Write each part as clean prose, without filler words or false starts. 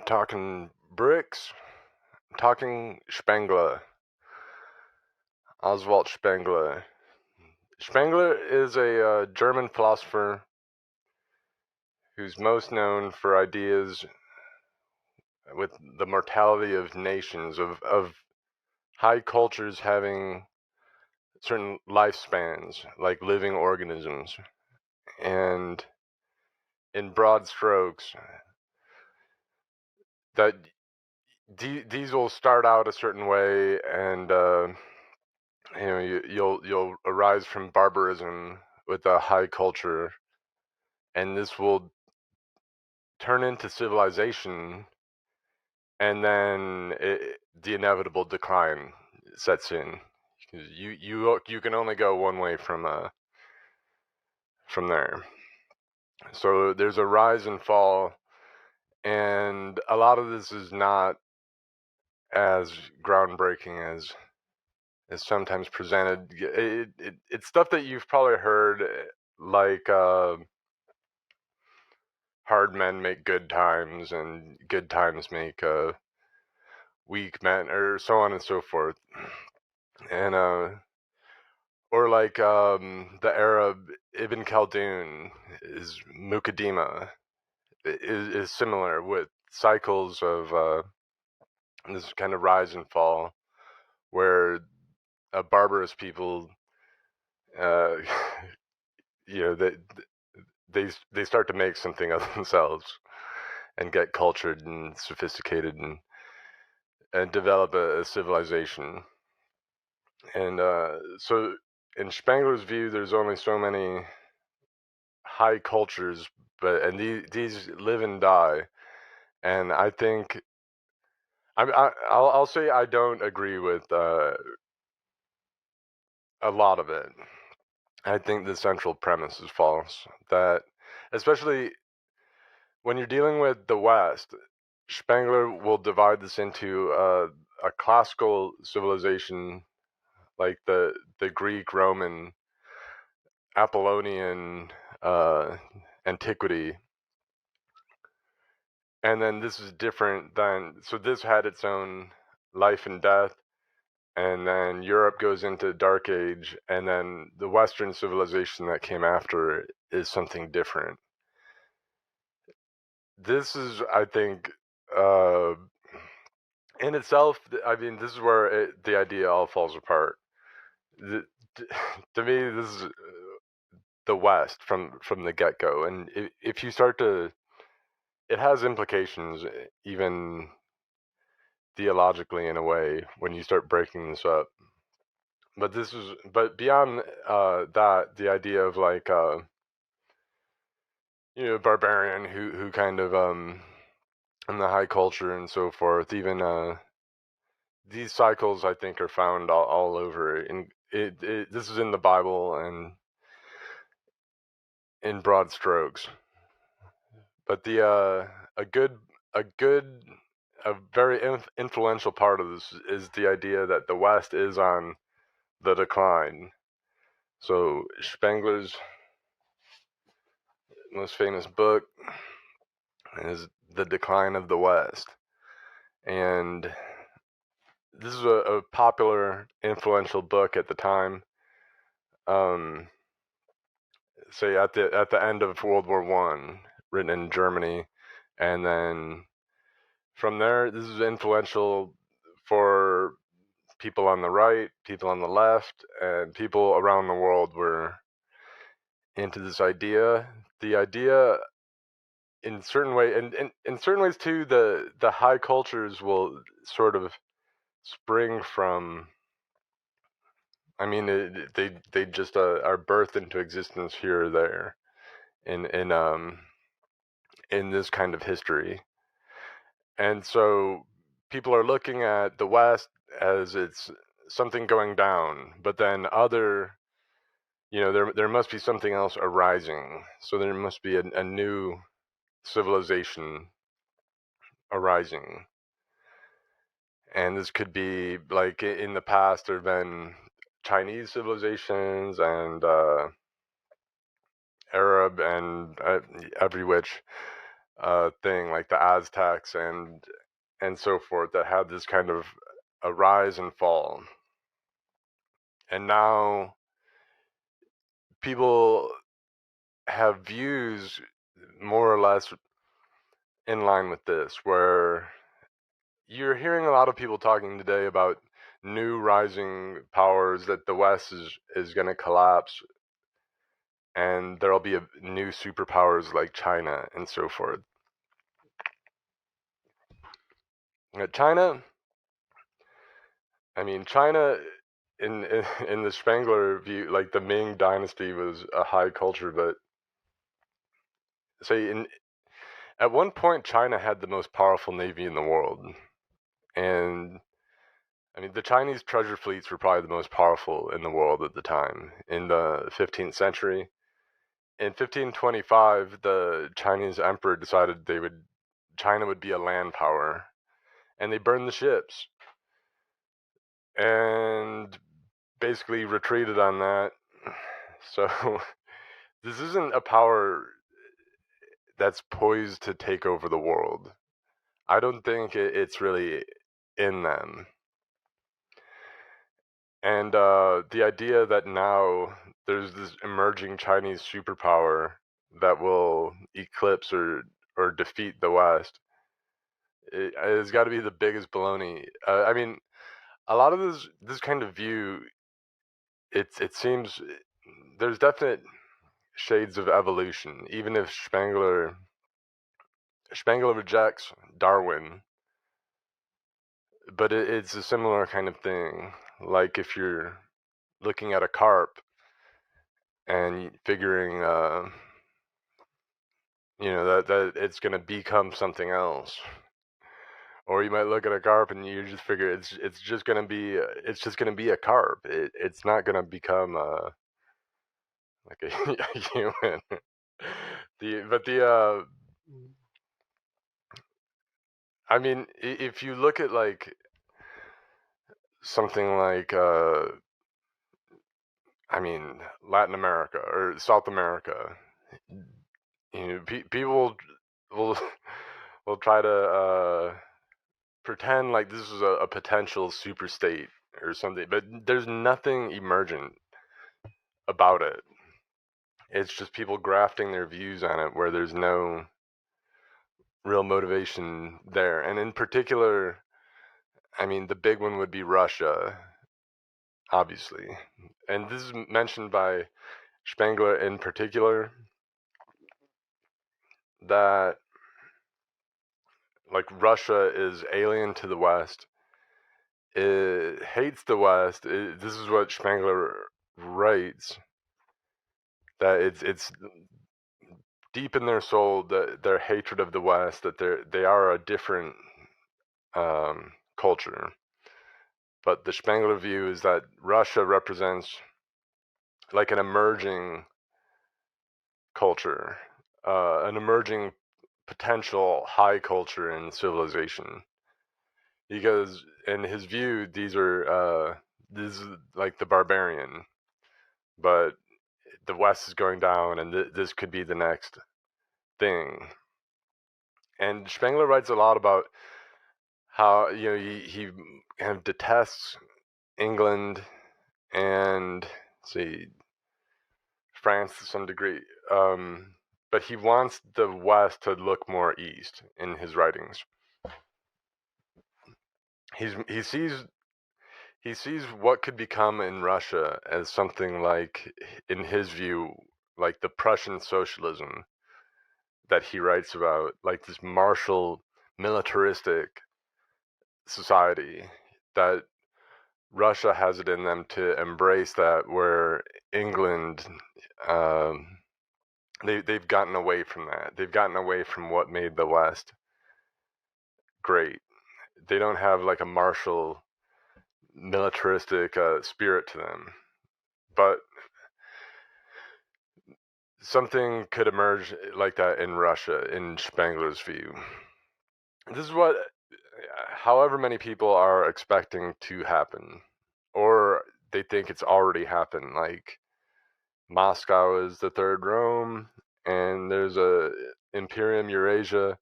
talking BRICS, talking Spengler, Oswald Spengler. Spengler is a German philosopher who's most known for ideas with the mortality of nations, of high cultures having certain lifespans, like living organisms. And in broad strokes, that these will start out a certain way, and you'll arise from barbarism with a high culture, and this will turn into civilization, and then the inevitable decline sets in. You can only go one way from there. So there's a rise and fall, and a lot of this is not as groundbreaking as is sometimes presented. It's stuff that you've probably heard, like hard men make good times, and good times make weak men, or so on and so forth. And or like the Arab Ibn Khaldun is Mukaddima is similar, with cycles of this kind of rise and fall, where barbarous people, uh, you know, they start to make something of themselves and get cultured and sophisticated, and develop a civilization. And so in Spengler's view, there's only so many high cultures, and these live and die. And I think I'll say I don't agree with a lot of it. I think the central premise is false. That, especially when you're dealing with the West, Spengler will divide this into a classical civilization, like the Greek, Roman, Apollonian antiquity. And then this is different than, so this had its own life and death, and then Europe goes into Dark Age, and then the Western civilization that came after it is something different. This is, I think, in itself, I mean, this is where the idea all falls apart. To me, this is the West from the get-go, and if you start to, it has implications, even theologically, in a way, when you start breaking this up. But beyond that, the idea of like barbarian who kind of in the high culture and so forth, even these cycles, I think, are found all over. And this is in the Bible and in broad strokes. But a very influential part of this is the idea that the West is on the decline. So Spengler's most famous book is The Decline of the West. And this is a popular, influential book at the time. Say at the end of World War I, written in Germany, and then from there, this is influential for people on the right, people on the left, and people around the world were into this idea. The idea, in certain way, and in certain ways too, the high cultures will sort of spring from. I mean, they just are birthed into existence here or there, in this kind of history, and so people are looking at the West as it's something going down, but then there must be something else arising. So there must be a new civilization arising. And this could be like in the past, there have been Chinese civilizations and Arab and every which. thing, like the Aztecs and so forth, that had this kind of a rise and fall. And now people have views more or less in line with this, where you're hearing a lot of people talking today about new rising powers, that the West is going to collapse and there'll be new superpowers like China and so forth. China, I mean, China in the Spengler view, like the Ming Dynasty was a high culture, but say at one point China had the most powerful navy in the world, and I mean the Chinese treasure fleets were probably the most powerful in the world at the time in the 15th century. In 1525, the Chinese emperor decided China would be a land power, and they burned the ships and basically retreated on that. So this isn't a power that's poised to take over the world. I don't think it's really in them. And the idea that now there's this emerging Chinese superpower that will eclipse or defeat the West, it's got to be the biggest baloney. I mean, a lot of this kind of view, it seems there's definite shades of evolution. Even if Spengler rejects Darwin, but it's a similar kind of thing. Like if you're looking at a carp and figuring, that it's gonna become something else, or you might look at a carp and you just figure it's just gonna be a carp. It's not gonna become like a human. I mean, if you look at like something like I mean, Latin America or South America, people will will try to pretend like this is a potential super state or something, but there's nothing emergent about it. It's just people grafting their views on it, where there's no real motivation there. And in particular, I mean, the big one would be Russia, obviously. And this is mentioned by Spengler in particular, that like Russia is alien to the West. It hates the West. This is what Spengler writes, that it's deep in their soul, that their hatred of the West, that they are a different culture. But the Spengler view is that Russia represents like an emerging culture, an emerging potential high culture and civilization. Because in his view, this is like the barbarian, but the West is going down, and this could be the next thing. And Spengler writes a lot about how he kind of detests England and see France to some degree, but he wants the West to look more east in his writings. He sees what could become in Russia as something like, in his view, like the Prussian socialism that he writes about, like this martial, militaristic society, that Russia has it in them to embrace that, where England, they've gotten away from that. They've gotten away from what made the West great. They don't have like a martial, militaristic spirit to them. But something could emerge like that in Russia, in Spengler's view. This is what, however many people are expecting to happen, or they think it's already happened. Like Moscow is the third Rome, and there's Imperium Eurasia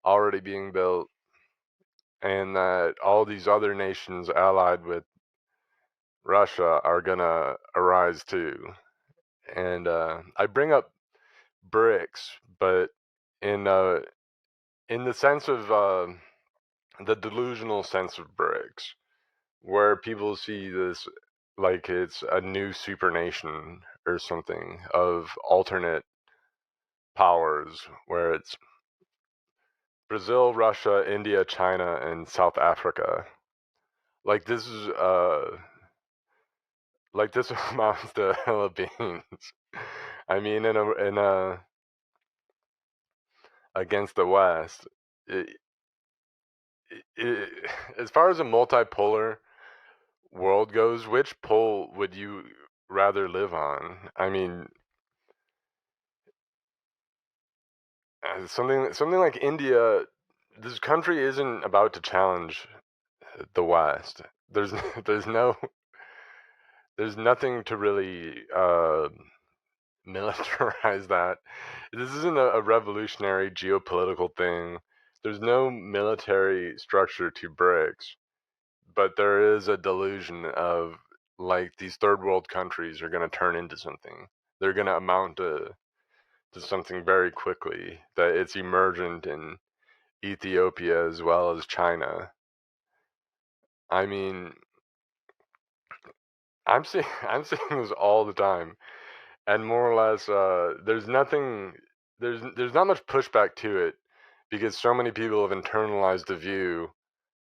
already being built, and that all these other nations allied with Russia are gonna arise too. And I bring up BRICS, but in uh, in the sense of the delusional sense of BRICS, where people see this like it's a new supernation or something of alternate powers, where it's Brazil, Russia, India, China, and South Africa. Like this is like this amounts to Philippines. I mean, in a against the West. It, it, as far as a multipolar world goes, which pole would you rather live on? I mean, something like India. This country isn't about to challenge the West. There's there's no there's nothing to really militarize that. This isn't a revolutionary geopolitical thing. There's no military structure to BRICS, but there is a delusion of like these third world countries are going to turn into something. They're going to amount to something very quickly. That it's emergent in Ethiopia as well as China. I mean, I'm seeing this all the time, and more or less, there's nothing, there's not much pushback to it because so many people have internalized the view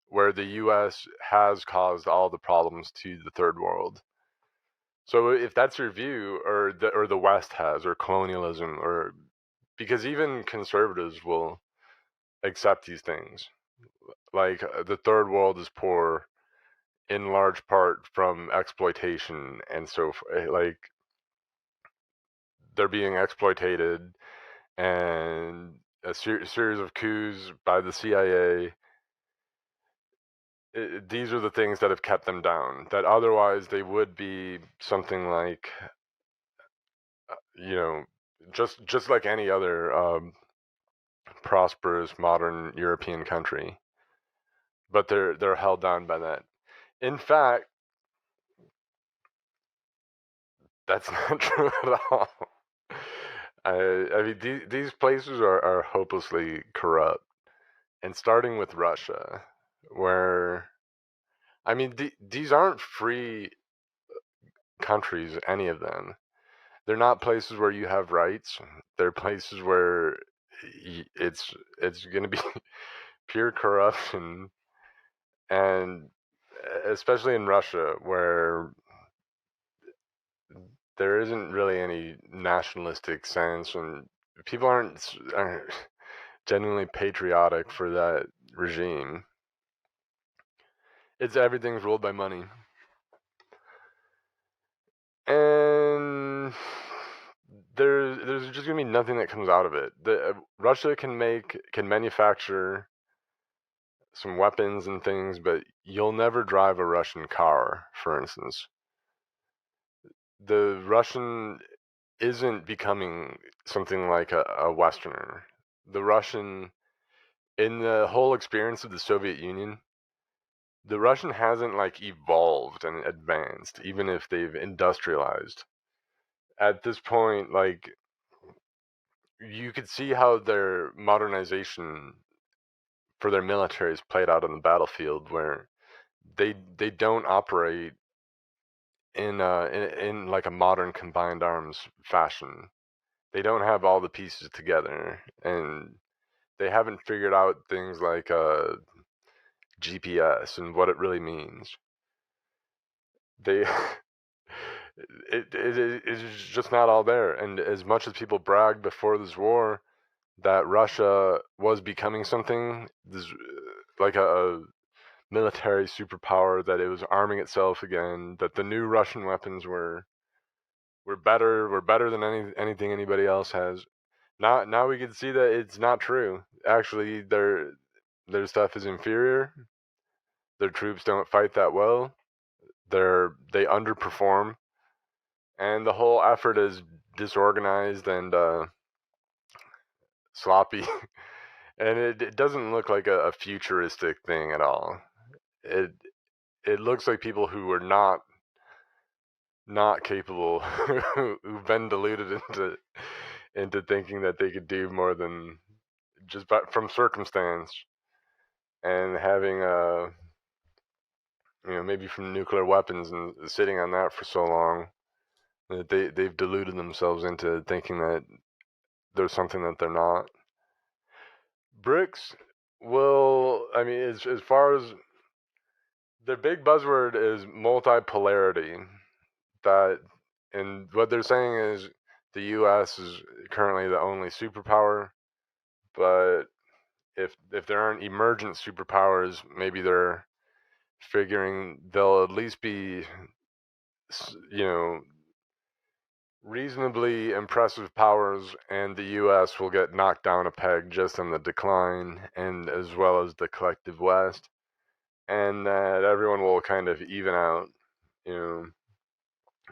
where the U.S. has caused all the problems to the third world. So if that's your view, or the West has, or colonialism, or because even conservatives will accept these things, like the third world is poor in large part from exploitation, and so like they're being exploited, and a series of coups by the CIA. These are the things that have kept them down. That otherwise they would be something like, you know, just like any other prosperous modern European country, but they're held down by that. In fact, that's not true at all. I mean, these places are hopelessly corrupt, and starting with Russia, where I mean, these aren't free countries, any of them. They're not places where you have rights. They're places where it's going to be pure corruption, and especially in Russia, where there isn't really any nationalistic sense, and people aren't genuinely patriotic for that regime. It's everything's ruled by money, and there's just gonna be nothing that comes out of it. Russia can manufacture some weapons and things, but you'll never drive a Russian car, for instance. The Russian isn't becoming something like a Westerner. The Russian, in the whole experience of the Soviet Union, the Russian hasn't like evolved and advanced, even if they've industrialized. At this point, like you could see how their modernization for their military is played out on the battlefield, where they don't operate in like a modern combined arms fashion. They don't have all the pieces together, and they haven't figured out things like GPS and what it really means. They it's just not all there. And as much as people bragged before this war that Russia was becoming something, this like a military superpower, that it was arming itself again, that the new Russian weapons were better than anything anybody else has. Now we can see that it's not true. Actually, their stuff is inferior. Their troops don't fight that well. They underperform, and the whole effort is disorganized and sloppy, and it doesn't look like a futuristic thing at all. It it looks like people who are not capable, who've been deluded into thinking that they could do more than just from circumstance, and having maybe from nuclear weapons and sitting on that for so long that they've deluded themselves into thinking that there's something that they're not. BRICS will, I mean, as far as their big buzzword is multipolarity. That, and what they're saying is the U.S. is currently the only superpower, but if there aren't emergent superpowers, maybe they're figuring they'll at least be, you know, reasonably impressive powers, and the U.S. will get knocked down a peg just in the decline, and as well as the collective West, and that everyone will kind of even out, you know,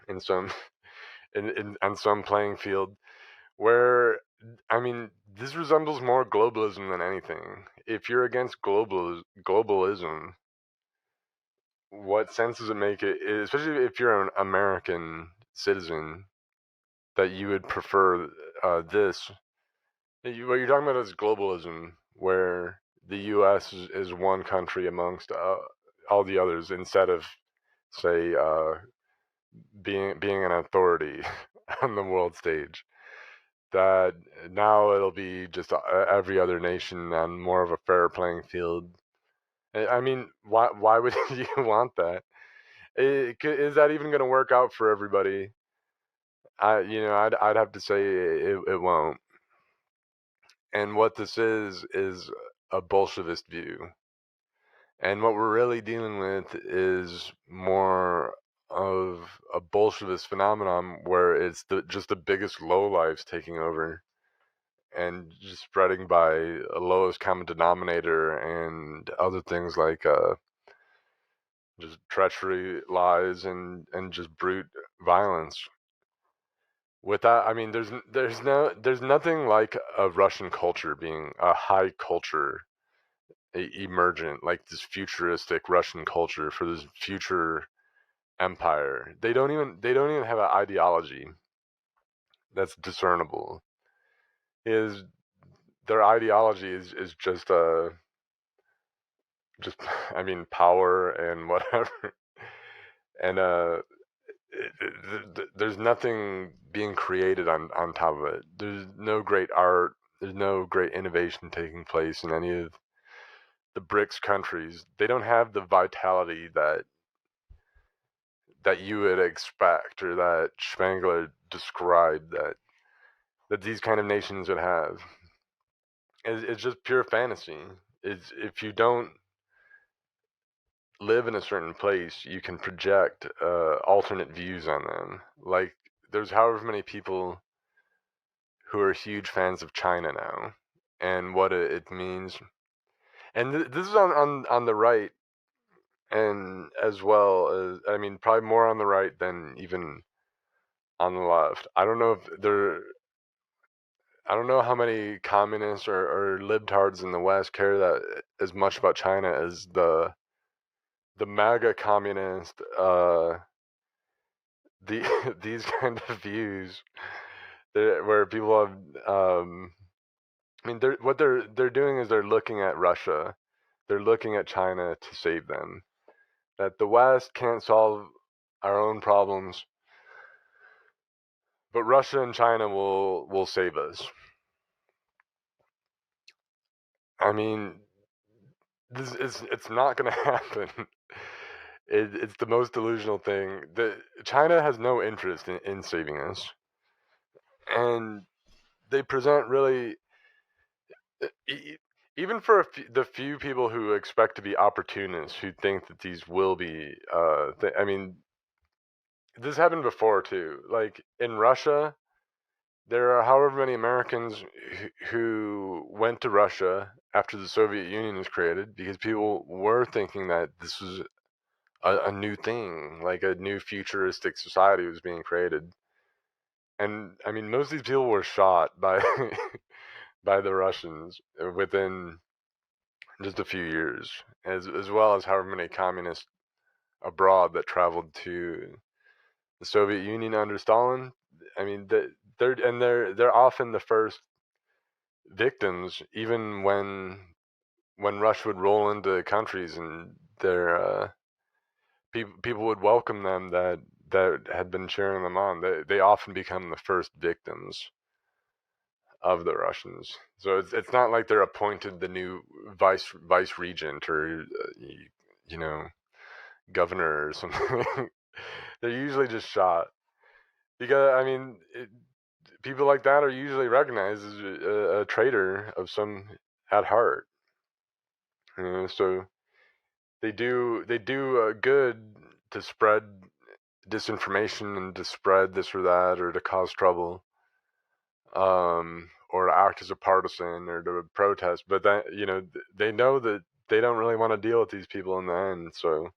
in some on some playing field where, I mean, this resembles more globalism than anything. If you're against globalism, what sense does it make especially if you're an American citizen, that you would prefer this? What you're talking about is globalism, where the U.S. is one country amongst all the others, instead of, say, being an authority on the world stage. That now it'll be just every other nation on more of a fair playing field. I mean, why would you want that? Is that even going to work out for everybody? I'd have to say it won't. And what this is a Bolshevist view. And what we're really dealing with is more of a Bolshevist phenomenon, where it's just the biggest lowlifes taking over and just spreading by a lowest common denominator and other things like just treachery, lies, and just brute violence. With that, I mean, there's nothing like a Russian culture being a high culture, emergent, like this futuristic Russian culture for this future empire. They don't even have an ideology that's discernible. Is Their ideology is just I mean, power and whatever. And there's nothing being created on top of it. There's no great art. There's no great innovation taking place in any of the BRICS countries. They don't have the vitality that you would expect, or that Spengler described that these kind of nations would have. It's just pure fantasy. It's, if you don't live in a certain place, you can project alternate views on them. Like, there's however many people who are huge fans of China now, and what it means. And this is on the right, and as well as, I mean, probably more on the right than even on the left. I don't know how many communists or libtards in the West care that as much about China as the MAGA communist, these kind of views, where people have, I mean, what they're doing is they're looking at Russia, they're looking at China to save them. That the West can't solve our own problems, but Russia and China will save us. I mean, it's not going to happen. It's the most delusional thing. China has no interest in saving us, and they present really, even for the few people who expect to be opportunists, who think that these will be. I mean, this happened before too. Like in Russia, there are however many Americans who went to Russia after the Soviet Union was created, because people were thinking that this was a new thing, like a new futuristic society was being created. And I mean, most of these people were shot by by the Russians within just a few years, as well as however many communists abroad that traveled to the Soviet Union under Stalin. I mean, they're often the first victims, even when Russia would roll into countries and their people would welcome them that had been cheering them on. They often become the first victims of the Russians. So it's not like they're appointed the new vice regent or you know governor or something. They're usually just shot because I mean people like that are usually recognized as a traitor of some at heart. So they do good to spread disinformation and to spread this or that or to cause trouble, or to act as a partisan or to protest. But that they know that they don't really want to deal with these people in the end. So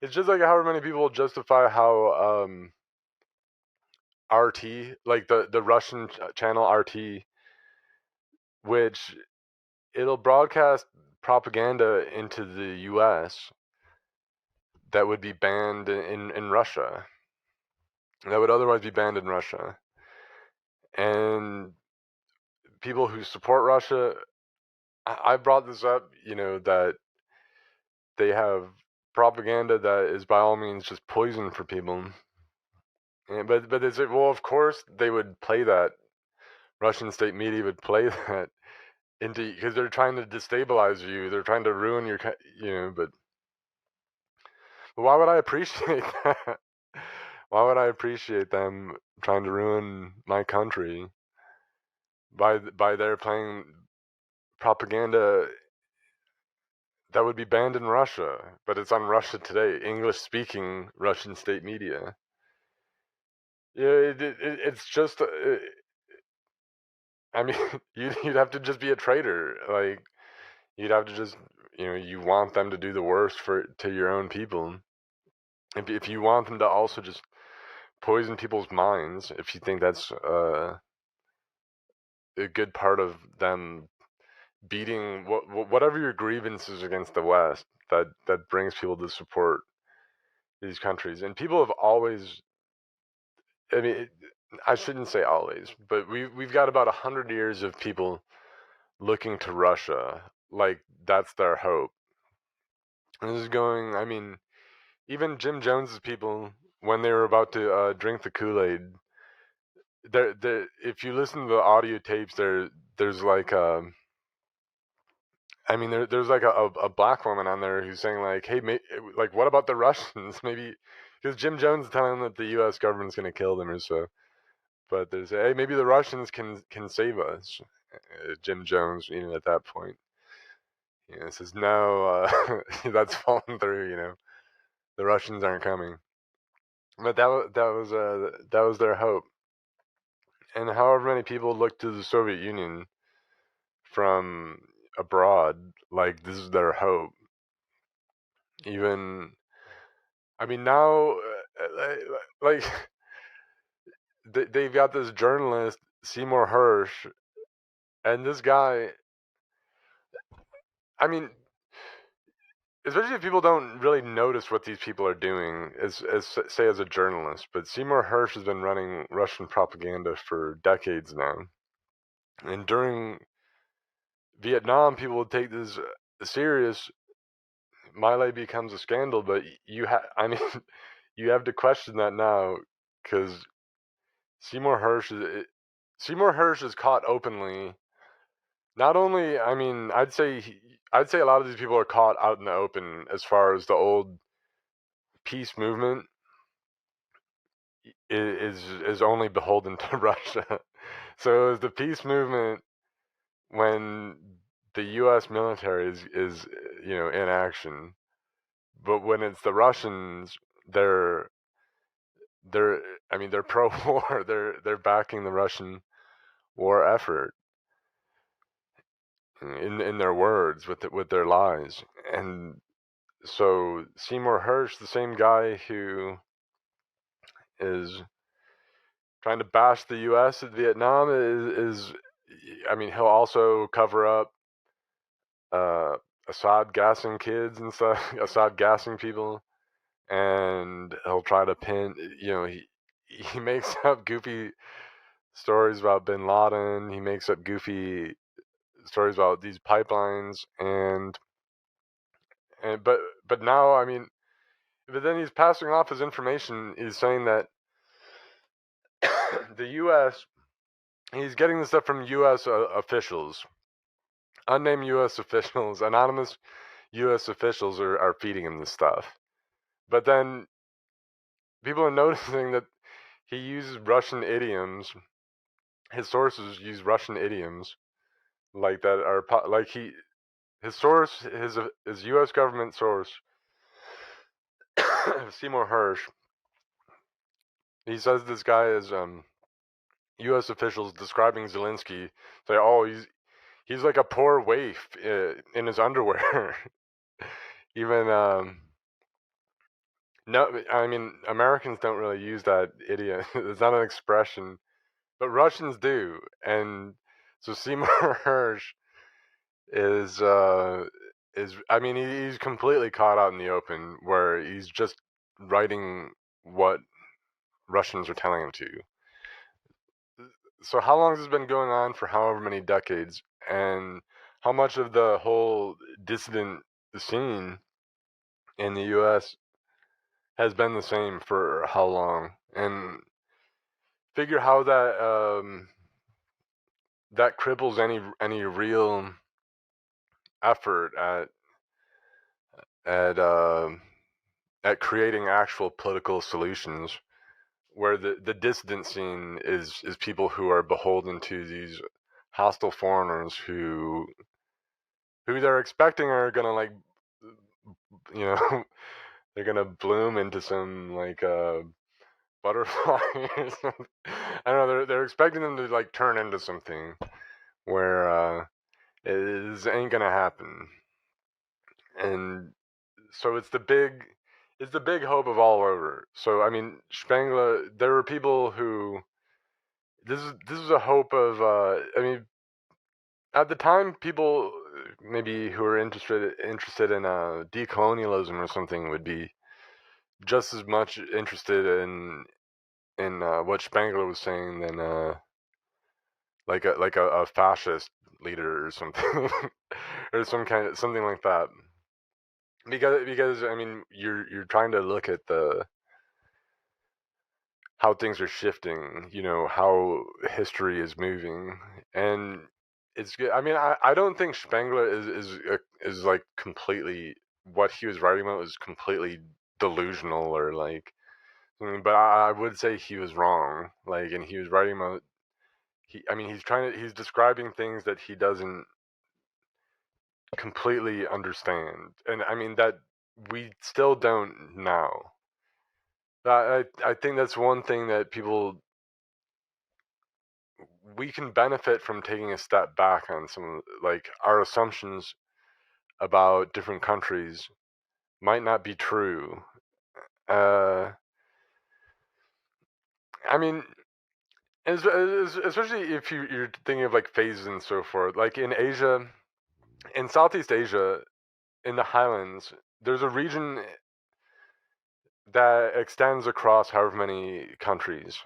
it's just like however many people justify how RT, like the Russian channel RT, which it'll broadcast propaganda into the U.S. that would be banned in Russia, that would otherwise be banned in Russia. And people who support Russia, I brought this up, that they have propaganda that is by all means just poison for people. But it's like, well, of course they would play that. Russian state media would play that into because they're trying to destabilize you. They're trying to ruin your, but why would I appreciate that? Why would I appreciate them trying to ruin my country by their playing propaganda that would be banned in Russia, but it's on Russia Today, English-speaking Russian state media. Yeah, it's just. I mean, you'd have to just be a traitor. Like you'd have to just, you want them to do the worst to your own people. If you want them to also just poison people's minds, if you think that's a good part of them beating whatever your grievances against the West, that brings people to support these countries. And people have always, I mean, I shouldn't say always, but we've got about 100 years of people looking to Russia like that's their hope. And this is going, I mean, even Jim Jones's people, when they were about to drink the Kool-Aid, if you listen to the audio tapes, there's like I mean, there's like a black woman on there who's saying like, hey, like, what about the Russians? Maybe because Jim Jones is telling them that the U.S. government's going to kill them or so. But there's, hey, maybe the Russians can save us. Jim Jones, at that point, says no, that's fallen through. The Russians aren't coming. But that was their hope. And however many people look to the Soviet Union from abroad, like this is their hope. Even, I mean, now, like they've got this journalist Seymour Hersh, and this guy. I mean, especially if people don't really notice what these people are doing, as say as a journalist. But Seymour Hersh has been running Russian propaganda for decades now, and during Vietnam, people would take this serious. Miley becomes a scandal, but I mean, you have to question that now because Seymour Hersh is caught openly. Not only, I mean, I'd say a lot of these people are caught out in the open as far as the old peace movement is only beholden to Russia. So is the peace movement when the U.S. military is in action, but when it's the Russians, they're I mean they're pro-war. They're backing the Russian war effort in their words with their lies. And so Seymour Hersh, the same guy who is trying to bash the U.S. at Vietnam, is I mean, he'll also cover up uh, Assad gassing kids and stuff, Assad gassing people, and he'll try to pin. He makes up goofy stories about Bin Laden. He makes up goofy stories about these pipelines, and but now, I mean, but then he's passing off his information. He's saying that the U.S. He's getting this stuff from U.S. Officials, unnamed U.S. officials, anonymous U.S. officials are feeding him this stuff. But then people are noticing that he uses Russian idioms. His sources use Russian idioms like that are like his source, his U.S. government source, Seymour Hersh. He says this guy is U.S. officials describing Zelensky say, oh, he's like a poor waif in his underwear. Even no, I mean Americans don't really use that idiom. It's not an expression, but Russians do. And so Seymour Hersh is I mean he's completely caught out in the open where he's just writing what Russians are telling him to. So how long has this been going on? For however many decades, and how much of the whole dissident scene in the U.S. has been the same for how long? And figure how that cripples any real effort at at creating actual political solutions, where the dissident scene is people who are beholden to these hostile foreigners who they're expecting are gonna, like, you know, they're gonna bloom into some, like, butterfly or something. I don't know. They're expecting them to, like, turn into something where it ain't gonna happen. And so it's the big hope of all over. So I mean, Spengler. There were people who this is a hope of. I mean, at the time, people maybe who were interested in decolonialism or something would be just as much interested in what Spengler was saying than like a fascist leader or something or something like that. Because I mean you're trying to look at the how things are shifting, how history is moving, and it's good. I mean, I don't think Spengler is like completely what he was writing about was completely delusional or like, but I would say he was wrong. Like, and he was writing about I mean, he's describing things that he doesn't completely understand, and I mean that we still don't now. I think that's one thing that we can benefit from taking a step back on some, like, our assumptions about different countries might not be true. Uh, I mean, especially if you're thinking of like phases and so forth. Like in Asia, in Southeast Asia, in the highlands, there's a region that extends across however many countries,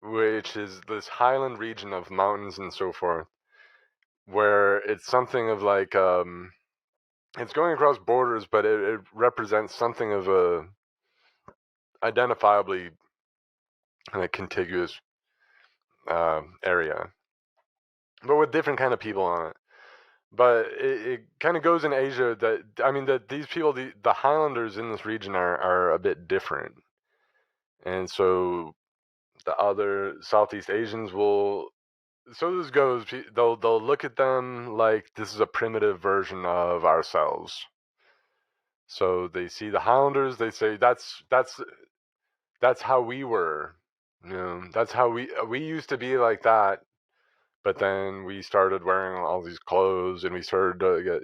which is this highland region of mountains and so forth, where it's something of like it's going across borders, but it represents something of a identifiably kind of contiguous area, but with different kind of people on it. But it kind of goes in Asia that I mean that these people, the Highlanders in this region are a bit different, and so the other Southeast Asians will. So this goes. They'll look at them like this is a primitive version of ourselves. So they see the Highlanders. They say that's how we were. That's how we used to be like that. But then we started wearing all these clothes, and we started to get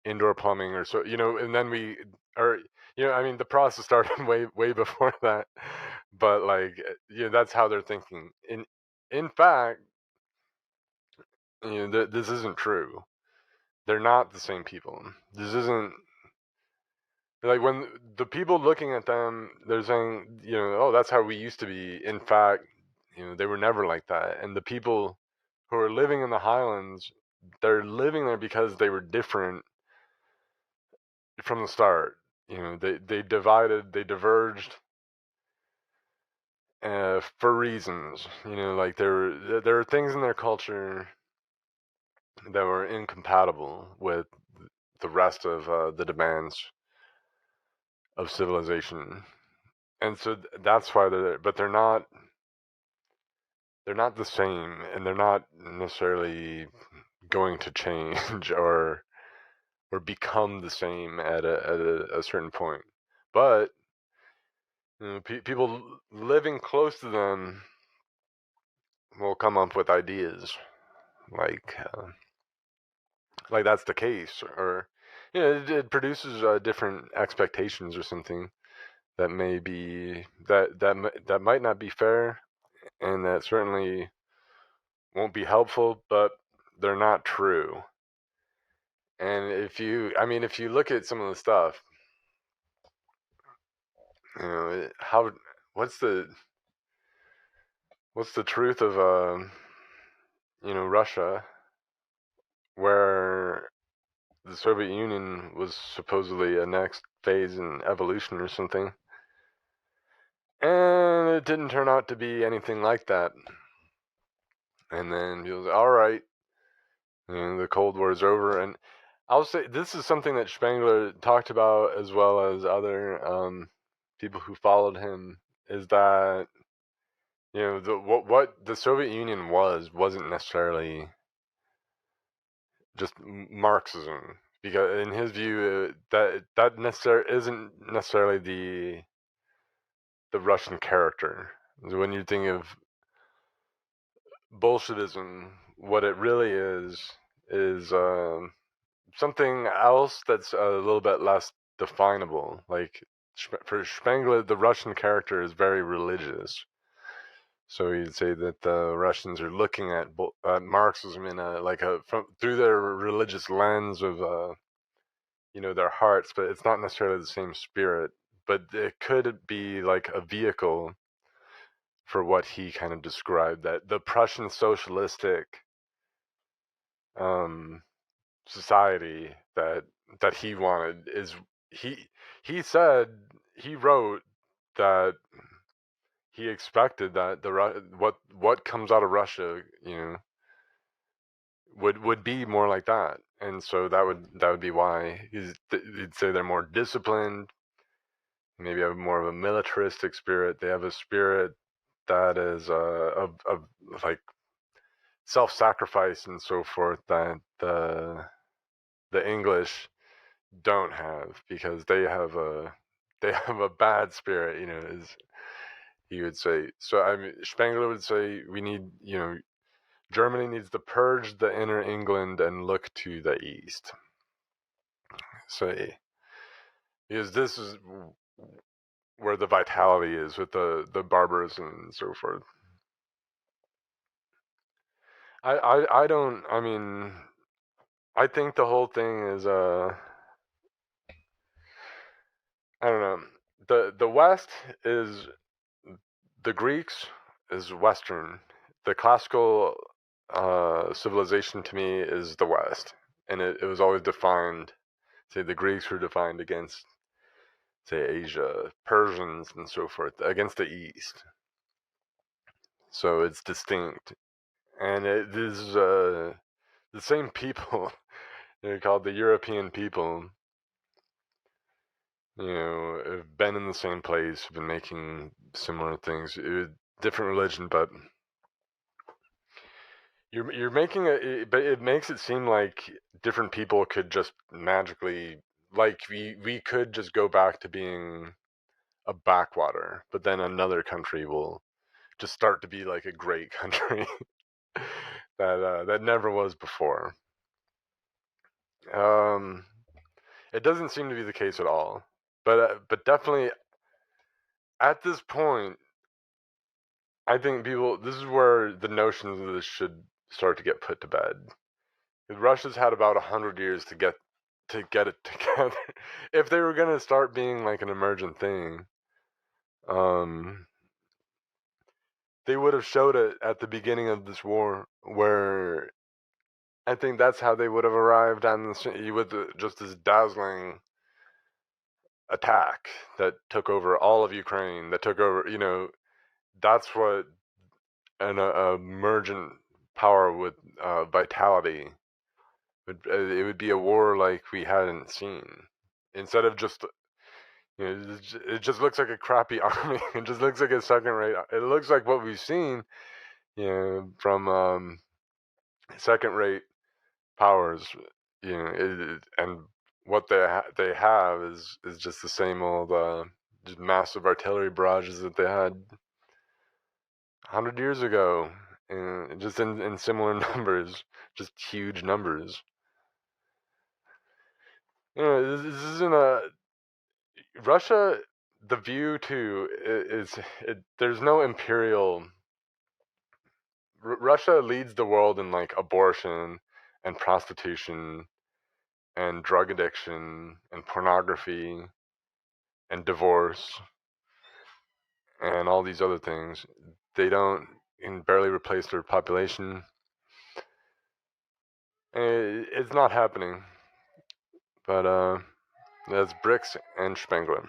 indoor plumbing or so, and then or I mean the process started way before that. But like that's how they're thinking. In fact, this isn't true. They're not the same people. This isn't like when the people looking at them, they're saying, oh, that's how we used to be. In fact, they were never like that. And the people who are living in the highlands, they're living there because they were different from the start. They divided, they diverged for reasons. Like there are things in their culture that were incompatible with the rest of the demands of civilization, and so that's why they're there. But they're not the same, and they're not necessarily going to change or become the same at a certain point. But people living close to them will come up with ideas like that's the case, or it produces different expectations or something that may be that might not be fair, and that certainly won't be helpful, but they're not true. And if you look at some of the stuff, how what's the truth of Russia, where the Soviet Union was supposedly a next phase in evolution or something, and it didn't turn out to be anything like that. And then he was all right, the Cold War is over. And I'll say this is something that Spengler talked about, as well as other people who followed him, is that what the Soviet Union wasn't necessarily just Marxism, because in his view that isn't necessarily the Russian character. When you think of Bolshevism, what it really is something else that's a little bit less definable. Like for Spengler, the Russian character is very religious. So you'd say that the Russians are looking at Marxism in through their religious lens of their hearts, but it's not necessarily the same spirit. But it could be like a vehicle for what he kind of described, that the Prussian socialistic um, society that he wanted is he he said he wrote that he expected that what comes out of Russia, would be more like that. And so that would be why he'd say they're more disciplined, maybe have more of a militaristic spirit. They have a spirit that is of like self-sacrifice and so forth, that the English don't have, because they have a bad spirit, as he would say. So I mean, Spengler would say we need, Germany needs to purge the inner England and look to the east. So because this is where the vitality is, with the barbarism and so forth. I don't. I mean, I think the whole thing is I don't know. The West is the Greeks is Western. The classical civilization to me is the West, and it was always defined. Say the Greeks were defined against, say, Asia, Persians, and so forth, against the East. So it's distinct, and it is the same people. They're called the European people. Have been in the same place, have been making similar things. Different religion, but you're making but it makes it seem like different people could just magically, like we could just go back to being a backwater, but then another country will just start to be like a great country that never was before. Um, it doesn't seem to be the case at all. But definitely at this point, I think people. This is where the notions of this should start to get put to bed. Russia's had about 100 years to get it together. If they were gonna start being like an emergent thing, they would have showed it at the beginning of this war, where I think that's how they would have arrived on this with just this dazzling attack that took over all of Ukraine. That took over, that's what an emergent power with vitality. It would be a war like we hadn't seen. Instead of just, it just looks like a crappy army. It just looks like a second rate. It looks like what we've seen, from second rate powers, and what they have is just the same old just massive artillery barrages that they had 100 years ago, and just in similar numbers, just huge numbers. This isn't a Russia. The view too there's no imperial. Russia leads the world in like abortion and prostitution and drug addiction and pornography and divorce and all these other things. They don't can barely replace their population. It's not happening. But that's BRICS and Spengler.